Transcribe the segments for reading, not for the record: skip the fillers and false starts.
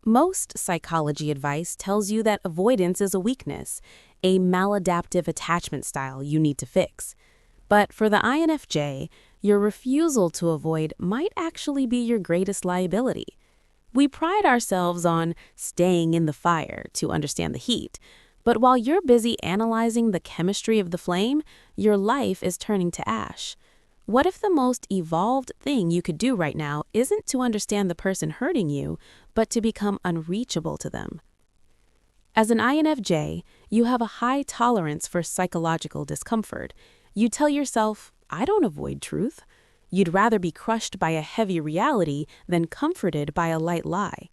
Most psychology advice tells you that avoidance is a weakness, a maladaptive attachment style you need to fix. But for the INFJ, your refusal to avoid might actually be your greatest liability. We pride ourselves on staying in the fire to understand the heat, but while you're busy analyzing the chemistry of the flame, your life is turning to ash. What if the most evolved thing you could do right now isn't to understand the person hurting you, but to become unreachable to them? As an INFJ, you have a high tolerance for psychological discomfort. You tell yourself, I don't avoid truth. You'd rather be crushed by a heavy reality than comforted by a light lie.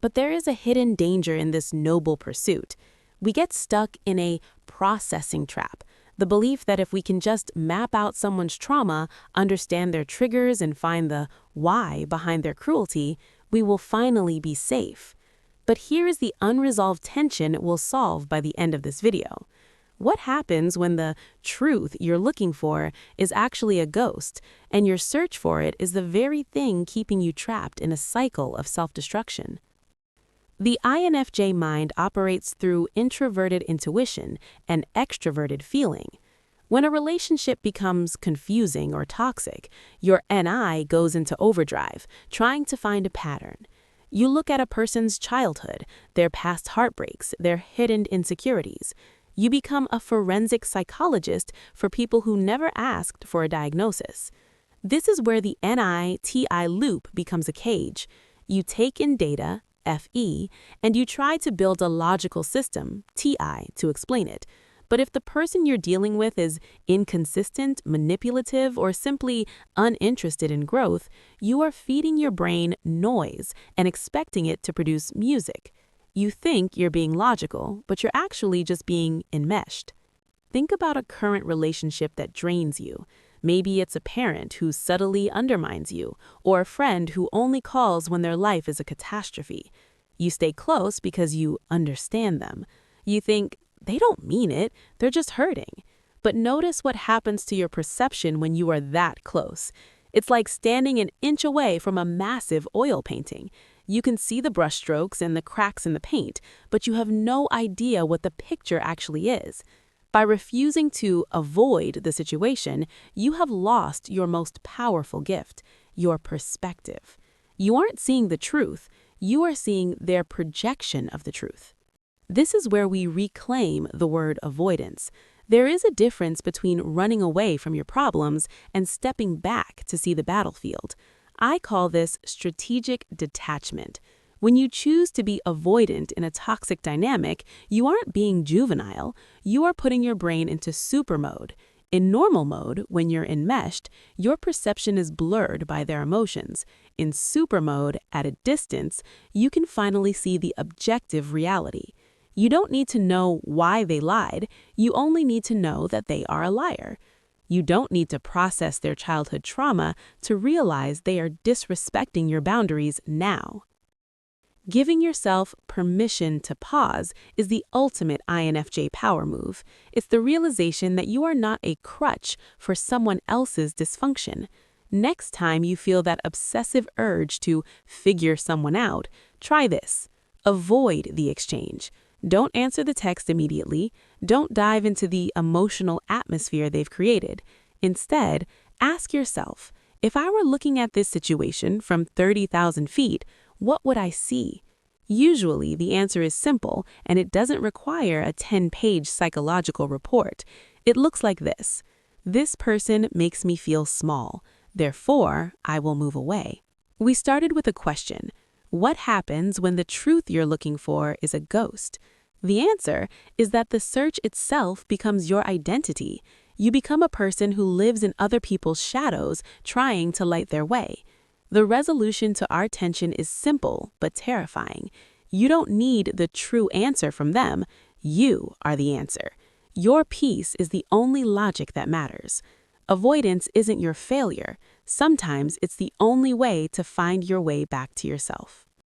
But there is a hidden danger in this noble pursuit. We get stuck in a processing trap. The belief that if we can just map out someone's trauma, understand their triggers, and find the why behind their cruelty, we will finally be safe. But here is the unresolved tension we'll solve by the end of this video. What happens when the truth you're looking for is actually a ghost, and your search for it is the very thing keeping you trapped in a cycle of self-destruction? The INFJ mind operates through introverted intuition and extroverted feeling. When a relationship becomes confusing or toxic, your NI goes into overdrive, trying to find a pattern. You look at a person's childhood, their past heartbreaks, their hidden insecurities. You become a forensic psychologist for people who never asked for a diagnosis. This is where the NI-TI loop becomes a cage. You take in data, FE, and you try to build a logical system, TI, to explain it. But if the person you're dealing with is inconsistent, manipulative, or simply uninterested in growth, you are feeding your brain noise and expecting it to produce music. You think you're being logical, but you're actually just being enmeshed. Think about a current relationship that drains you. Maybe it's a parent who subtly undermines you, or a friend who only calls when their life is a catastrophe. You stay close because you understand them. You think, they don't mean it, they're just hurting. But notice what happens to your perception when you are that close. It's like standing an inch away from a massive oil painting. You can see the brushstrokes and the cracks in the paint, but you have no idea what the picture actually is. By refusing to avoid the situation, you have lost your most powerful gift, your perspective. You aren't seeing the truth, you are seeing their projection of the truth. This is where we reclaim the word avoidance. There is a difference between running away from your problems and stepping back to see the battlefield. I call this strategic detachment. When you choose to be avoidant in a toxic dynamic, you aren't being juvenile, you are putting your brain into super mode. In normal mode, when you're enmeshed, your perception is blurred by their emotions. In super mode, at a distance, you can finally see the objective reality. You don't need to know why they lied, you only need to know that they are a liar. You don't need to process their childhood trauma to realize they are disrespecting your boundaries now. Giving yourself permission to pause is the ultimate INFJ power move. It's the realization that you are not a crutch for someone else's dysfunction. Next time you feel that obsessive urge to figure someone out, try this. Avoid the exchange. Don't answer the text immediately. Don't dive into the emotional atmosphere they've created. Instead, ask yourself, if I were looking at this situation from 30,000 feet, what would I see? Usually, the answer is simple, and it doesn't require a 10-page psychological report. It looks like this. This person makes me feel small. Therefore, I will move away. We started with a question. What happens when the truth you're looking for is a ghost? The answer is that the search itself becomes your identity. You become a person who lives in other people's shadows, trying to light their way. The resolution to our tension is simple but terrifying. You don't need the true answer from them. You are the answer. Your peace is the only logic that matters. Avoidance isn't your failure. Sometimes it's the only way to find your way back to yourself.